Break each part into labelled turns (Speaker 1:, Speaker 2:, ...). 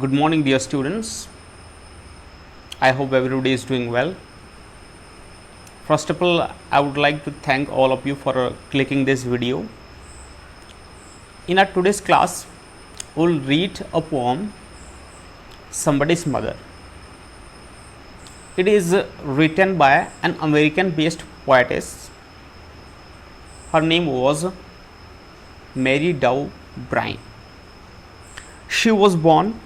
Speaker 1: Good morning, dear students. I hope everybody is doing well. First of all, I would like to thank all of you for clicking this video. In our today's class, we'll read a poem, Somebody's Mother. It is written by an American-based poetess. Her name was Mary Dow Bryan. She was born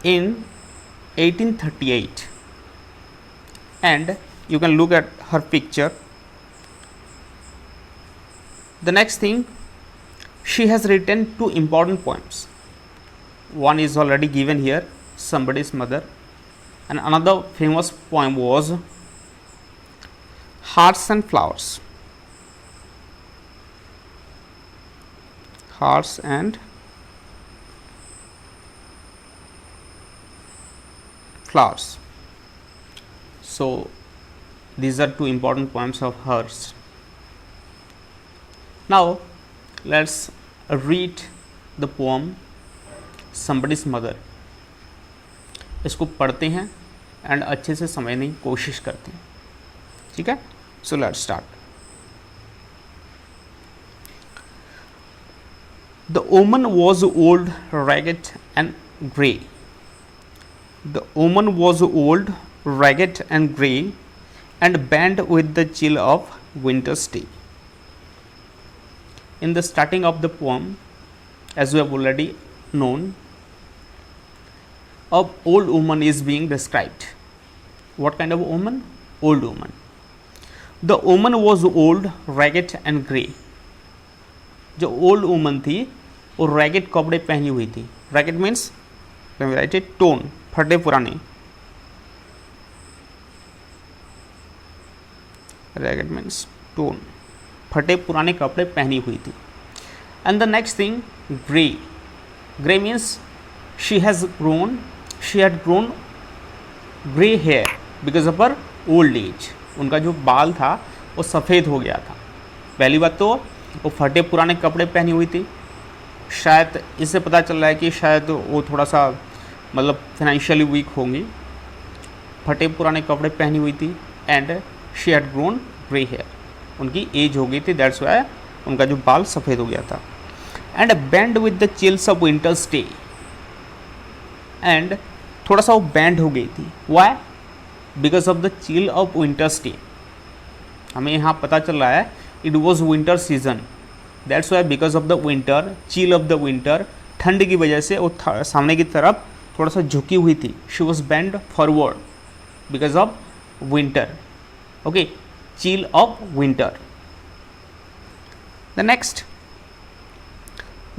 Speaker 1: in 1838, and you can look at her picture. The next thing, she has written two important poems. One is already given here, Somebody's Mother, and another famous poem was Hearts and Flowers. Hearts and Flowers. So these are two important poems of hers. Now let's read the poem Somebody's Mother. इसको पढ़ते हैं and अच्छे से समझने की कोशिश करते हैं. ठीक है, so let's start. The woman was old, ragged and grey. The woman was old, ragged and grey, and bent with the chill of winter's day. In the starting of the poem, as we have already known, a old woman is being described. What kind of woman? Old woman. The woman was old, ragged and grey. जो old woman थी वो ragged कपड़े पहनी हुई थी. Ragged means, let me write it, torn, फटे पुराने. Ragged means torn, फटे पुराने कपड़े पहनी हुई थी. And the next thing, grey. Grey means she had grown grey hair because of her old age. उनका जो बाल था वो सफ़ेद हो गया था. पहली बात तो वो फटे पुराने कपड़े पहनी हुई थी. शायद इससे पता चल रहा है कि शायद वो थोड़ा सा मतलब फाइनेंशियली वीक होंगी. फटे पुराने कपड़े पहनी हुई थी and she had grown grey hair. उनकी एज हो गई थी, दैट्स वाई उनका जो बाल सफ़ेद हो गया था. And bend with the chills of winters day. And थोड़ा सा वो बैंड हो गई थी. Why? Because of the chill of winters day. हमें यहाँ पता चल रहा है it was winter season, that's why because of the winter, chill of the winter, ठंड की वजह से वो सामने की तरफ थोड़ा सा झुकी हुई थी. She was bend forward because of winter. Okay, chill of winter. The next,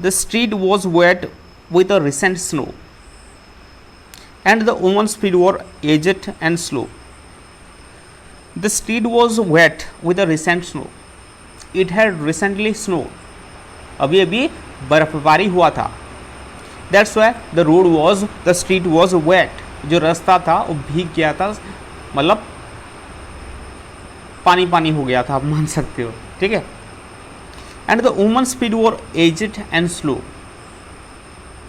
Speaker 1: the street was wet with a recent snow and the woman's feet were aged and slow. The street was wet with a recent snow. It had recently snowed. अभी अभी बर्फबारी हुआ था. That's why the street was wet. जो रास्ता था वो भीग गया था, मतलब पानी पानी हो गया था, आप मान सकते हो. ठीक है. And the woman's feet were aged and slow.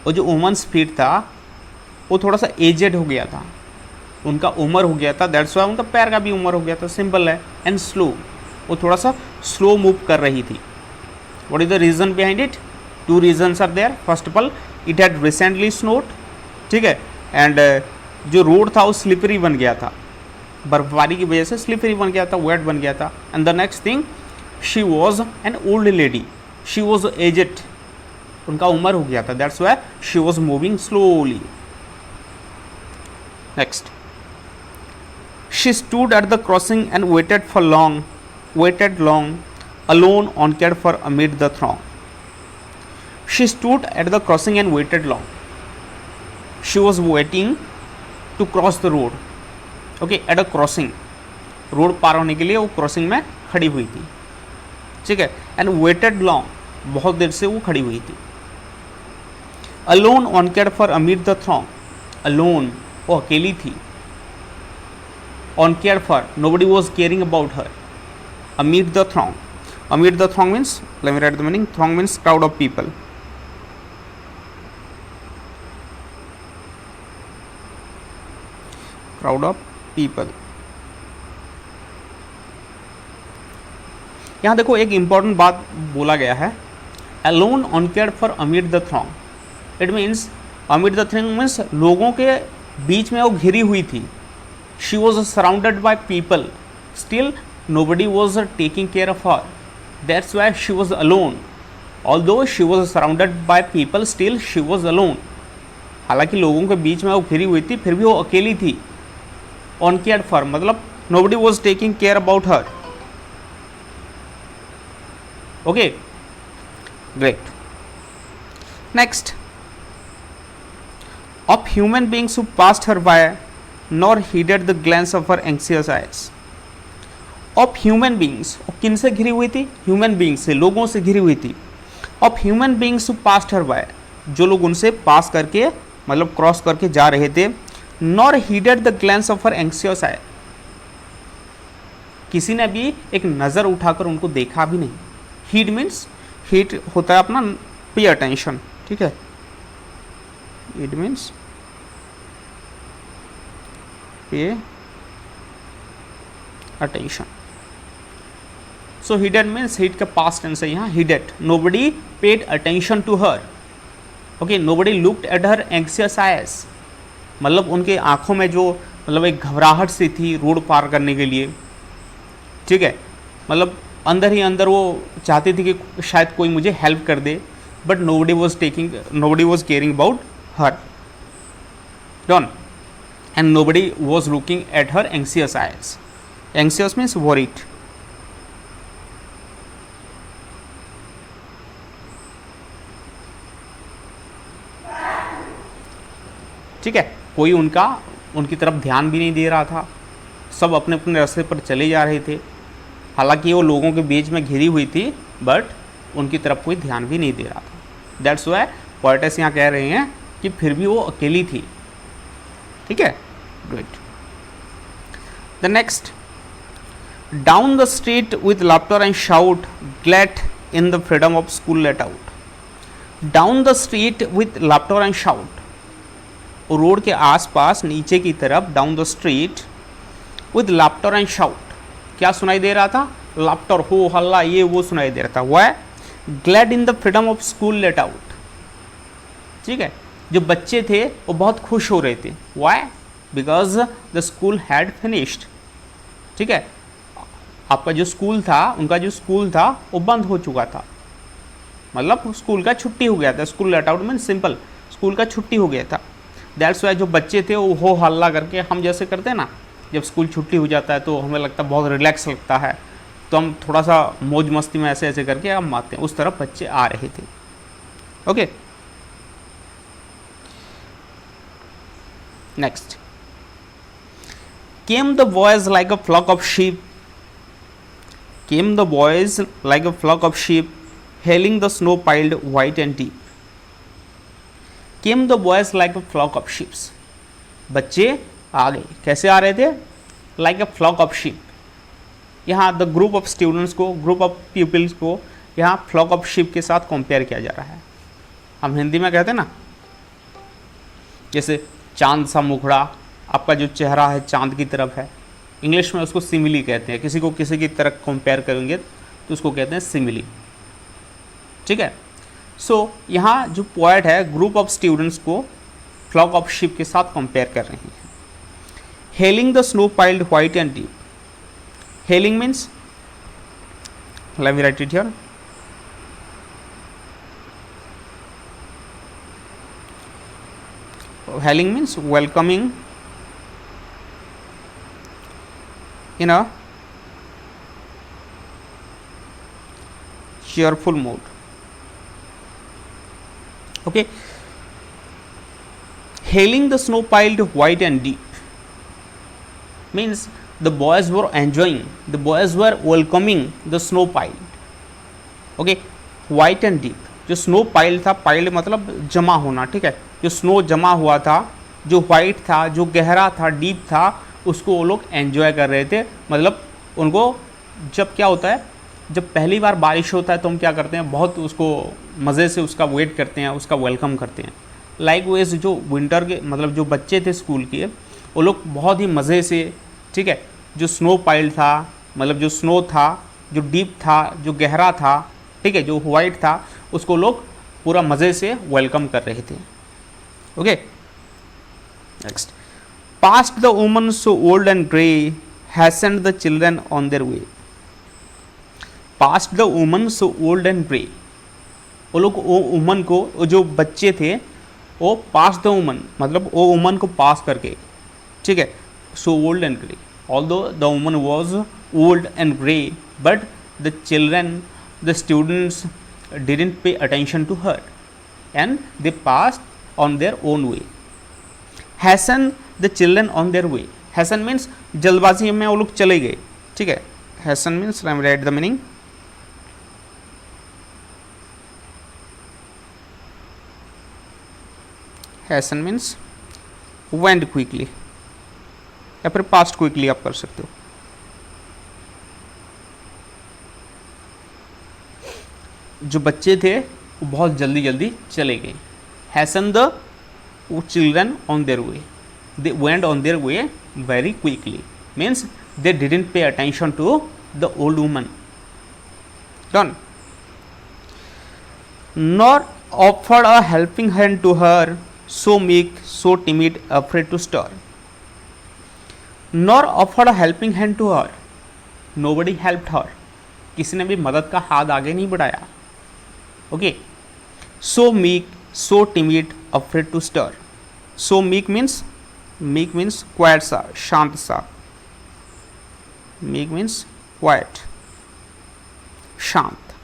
Speaker 1: और जो woman's feet था वो थोड़ा सा एजेड हो गया था, उनका उम्र हो गया था. दैट्स वाई उनका पैर का भी उम्र हो गया था. सिंपल है. एंड स्लो, वो थोड़ा सा स्लो मूव कर रही थी. What is the reason behind it? Two reasons are there. First of all, it had recently snowed. ठीक है. एंड जो रोड था वो स्लिपरी बन गया था, बर्फबारी की वजह से स्लिपरी बन गया था, वेट बन गया था. And the next thing, she was an old lady. She was aged, उनका उम्र हो गया था. That's why she was moving slowly. Next, she stood at the crossing and waited long, alone, uncared for amid the throng. She stood at the crossing and waited long. She was waiting to cross the road. Okay, at a crossing, road पार होने के लिए वो crossing में खड़ी हुई थी. ठीक है. And waited long, बहुत देर से वो खड़ी हुई थी. Alone, uncared for amid the throng. Alone, वो अकेली थी. uncared for, nobody was caring about her. Amid the throng. Amid the throng means, let me write the meaning. Throng means crowd of people. Crowd of people. यहाँ देखो एक important बात बोला गया है, alone uncared for amid the throng. It means amid the throng means लोगों के बीच में वो घिरी हुई थी। She was surrounded by people, still nobody was taking care of her. That's why she was alone. Although she was surrounded by people, still she was alone. हालांकि लोगों के बीच में वो घिरी हुई थी, फिर भी वो अकेली थी। Uncared for मतलब nobody was taking care about her. Okay, great. Next, of human beings who passed her by, nor heeded the glance of her anxious eyes. Of human beings, किन से घिरी हुई थी? ह्यूमन बींग्स से, लोगों से घिरी हुई थी। Of human beings who passed her by, जो लोग उनसे पास करके मतलब क्रॉस करके जा रहे थे। Nor heeded the glance of her anxious eye, किसी ने भी एक नज़र उठाकर उनको देखा भी नहीं। हीड मीन्स, हीड होता है अपना पे अटेंशन, ठीक है। It means pay attention. So heeded means, heed का पास्ट टेंस है यहाँ, heeded. Nobody paid attention to her, okay. Nobody looked at her anxious eyes, मतलब उनके आंखों में जो मतलब एक घबराहट सी थी रोड पार करने के लिए, ठीक है। मतलब अंदर ही अंदर वो चाहती थी कि शायद कोई मुझे हेल्प कर दे, but nobody was caring about her, done. And nobody was looking at her anxious eyes. Anxious means worried. ठीक है, कोई उनकी तरफ ध्यान भी नहीं दे रहा था, सब अपने अपने रास्ते पर चले जा रहे थे। हालांकि वो लोगों के बीच में घिरी हुई थी, बट उनकी तरफ कोई ध्यान भी नहीं दे रहा था। दैट्स वाई पोएटेस यहाँ कह रहे हैं कि फिर भी वो अकेली थी, ठीक है। Good. The next, down the street with laughter and shout, glad in the freedom of school let out. Down the street with laughter and shout, road के आसपास नीचे की तरफ, down the street with laughter and shout, क्या सुनाई दे रहा था? Laughter, हो हल्ला, ये वो सुनाई दे रहा था। वह glad in the freedom of school let out, ठीक है। जो बच्चे थे वो बहुत खुश हो रहे थे। Why? Because the school had finished, ठीक है। आपका जो स्कूल था, उनका जो स्कूल था वो बंद हो चुका था, मतलब स्कूल का छुट्टी हो गया था। School let out mean simple, school का छुट्टी हो गया था। दैट्स वाई जो बच्चे थे वो हो हल्ला करके, हम जैसे करते हैं ना, जब स्कूल छुट्टी हो जाता है तो हमें लगता है बहुत रिलैक्स लगता है, तो हम थोड़ा सा मौज मस्ती में ऐसे ऐसे करके हम आते हैं, उस तरफ बच्चे आ रहे थे। Okay, next, came the boys like a flock of sheep, came the boys like a flock of sheep, hailing the snow piled white and deep. Came the boys like a flock of ships, बच्चे आ गए, कैसे आ रहे थे? Like a flock of ship. यहाँ the group of students को, group of peoples को यहाँ फ्लॉक ऑफ शिप के साथ कंपेयर किया जा रहा है। हम हिंदी में कहते हैं ना, जैसे चांद सा मुखड़ा, आपका जो चेहरा है चांद की तरफ है, इंग्लिश में उसको सिमिली कहते हैं। किसी को किसी की तरह कंपेयर करेंगे तो उसको कहते हैं सिमिली, ठीक है। सो यहाँ जो पोएट है ग्रुप ऑफ स्टूडेंट्स को फ्लॉक ऑफ शिप के साथ कंपेयर कर रहे हैं। Hailing the snow piled white and deep, hailing means, late me write it here, hailing means welcoming in a cheerful mood. Okay, hailing the snow piled white and deep means the boys were enjoying, the boys were welcoming the snow piled. Okay, white and deep, जो snow piled था, piled मतलब जमा होना, ठीक है। जो snow जमा हुआ था, जो वाइट था, जो गहरा था, डीप था, उसको वो लोग एंजॉय कर रहे थे। मतलब उनको, जब क्या होता है, जब पहली बार बारिश होता है तो हम क्या करते हैं, बहुत उसको मज़े से उसका वेट करते हैं, उसका वेलकम करते हैं। लाइक वेज जो विंटर के, मतलब जो बच्चे थे स्कूल के, वो लोग बहुत ही मज़े से, ठीक है, जो स्नो पाइल था, मतलब जो स्नो था, जो डीप था, जो गहरा था, ठीक है, जो वाइट था, उसको लोग पूरा मज़े से वेलकम कर रहे थे। Okay, next, past the woman so old and grey hastened the children on their way. Past the woman so old and grey, वो लोग वो वुमन को, वो जो बच्चे थे वो पास द वुमन, मतलब वो वुमन को पास करके, ठीक है, so old and grey, although the woman was old and grey but the children, the students didn't pay attention to her and they passed on their own way. Hasten the children on their way, hasten means जल्दबाजी में वो लोग चले गए, ठीक है, hasten means right the meaning, hasten means went quickly या फिर पास्ट क्विकली आप कर सकते हो। जो बच्चे थे वो बहुत जल्दी जल्दी चले गए। Hasten the children on their way, they went on their way very quickly, means they didn't pay attention to the old woman. Done. Nor offered a helping hand to her, so meek, so timid, afraid to stir. Nor offered a helping hand to her. Nobody helped her. किसी ने भी मदद का हाथ आगे नहीं बढ़ाया। Okay. So meek, so timid, afraid to stir. So meek means quiet सा, शांत सा। Meek means quiet, शांत।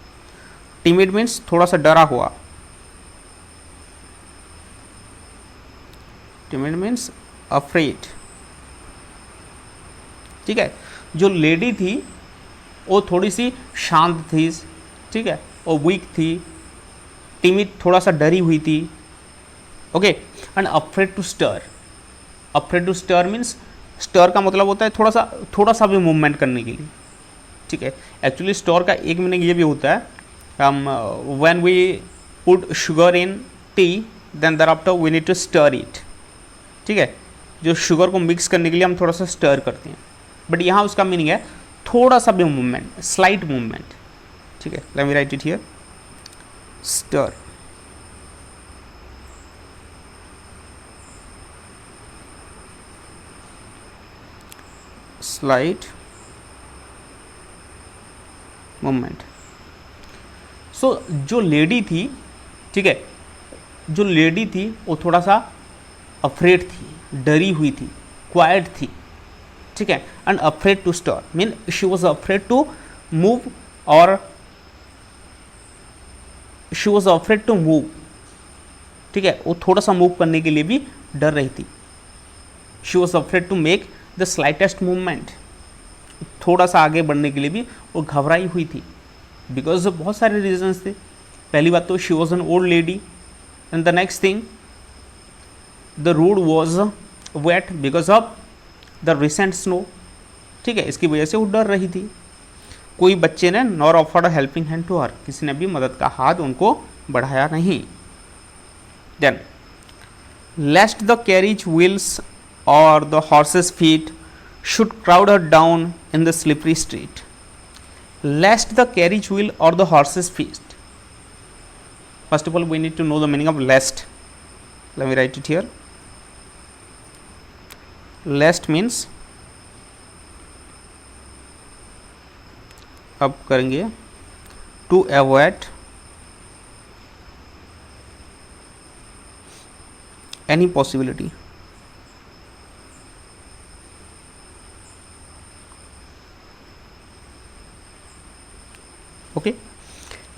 Speaker 1: Timid means थोड़ा सा डरा हुआ। Timid means afraid, ठीक है। जो लेडी थी वो थोड़ी सी शांत थी, ठीक है, और वीक थी, टिमिड थोड़ा सा डरी हुई थी। Okay, and afraid to stir, afraid to stir means, stir का मतलब होता है थोड़ा सा भी मूवमेंट करने के लिए, ठीक है। एक्चुअली स्टर का एक मीनिंग ये भी होता है, when we put sugar in tea then there after we need to stir it, ठीक है। जो शुगर को मिक्स करने के लिए हम थोड़ा सा स्टर करते हैं, बट यहाँ उसका मीनिंग है थोड़ा सा भी मूवमेंट, स्लाइट मूवमेंट, ठीक है। Let me write it here, stir. Slight movement. So जो लेडी थी, ठीक है, जो लेडी थी वो थोड़ा सा अफ्रेड थी, डरी हुई थी, क्वाइट थी, ठीक है। And afraid to stir mean she was afraid to move, और she was afraid to move, ठीक है, वो थोड़ा सा मूव करने के लिए भी डर रही थी। She was afraid to make the slightest movement, थोड़ा सा आगे बढ़ने के लिए भी वो घबराई हुई थी, बिकॉज बहुत सारे रीजन्स थे। पहली बात तो she was an old lady, and the next thing the road was wet because of the recent snow, ठीक है, इसकी वजह से वो डर रही थी। कोई बच्चे ने nor offered a helping hand to her, किसी ने भी मदद का हाथ उनको बढ़ाया नहीं। Then lest the carriage wheels और the horses feet should crowd her down in the slippery street. Lest the carriage wheel और the horses feet, first of all we need to know the meaning of lest. Let me write it here, lest means, अब करेंगे to avoid any possibility, okay.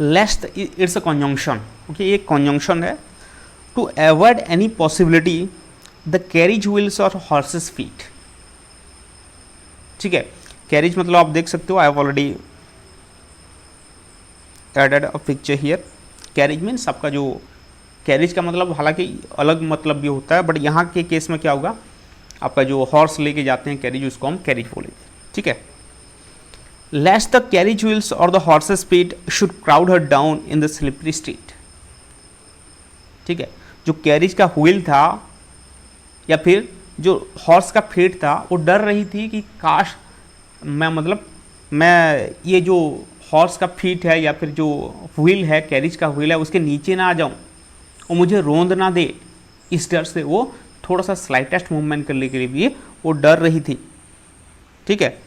Speaker 1: लेस्ट it's a conjunction, okay, ये conjunction है। To avoid any possibility the carriage wheels और horses feet, ठीक है। Carriage मतलब आप देख सकते हो, I have already added a picture here. Carriage means आपका जो कैरिज का मतलब हालांकि अलग मतलब भी होता है, बट यहाँ के केस में क्या होगा, आपका जो हॉर्स लेके जाते हैं कैरिज, उसको हम कैरिज बोलेंगे, ठीक है। लेस्ट द कैरिज व्हील्स और the horses feet should crowd her down in the slippery street, ठीक है। जो कैरिज का व्हील था या फिर जो हॉर्स का फेट था वो डर रही थी कि काश मैं ये जो हॉर्स का फीट है या फिर जो व्हील है, कैरिज का व्हील है, उसके नीचे ना आ जाऊं और मुझे रोंद ना दे। इस डर से वो थोड़ा सा स्लाइटेस्ट मूवमेंट करने के लिए भी वो डर रही थी। ठीक है,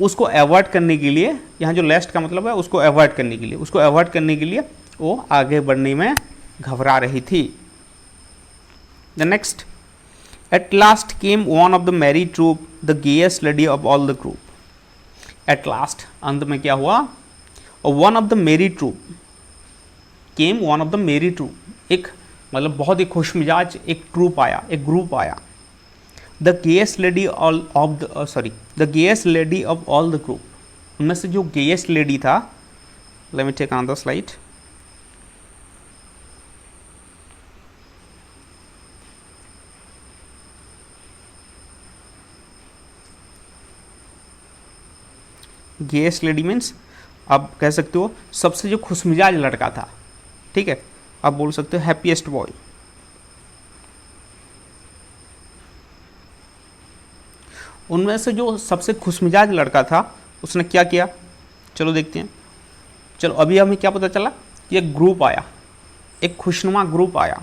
Speaker 1: उसको अवॉइड करने के लिए, यहाँ जो लेस्ट का मतलब है उसको अवॉइड करने के लिए वो आगे बढ़ने में घबरा रही थी। The next, at last came one of the merry troop the gayest lady of all the group. At last, अंत में क्या हुआ, one of the merry troop came, one of the merry troop, एक मतलब बहुत ही खुशमिजाज एक ट्रूप आया, एक ग्रुप आया। The gayest lady of the gayest lady of all the group, उनमें से जो गेएस्ट लेडी था, let me take another slide. Gayest lady means आप कह सकते हो सबसे जो खुशमिजाज लड़का था। ठीक है, आप बोल सकते हो हैप्पीएस्ट बॉय। उनमें से जो सबसे खुशमिजाज लड़का था उसने क्या किया, चलो देखते हैं। चलो अभी हमें क्या पता चला कि एक ग्रुप आया, एक खुशनुमा ग्रुप आया।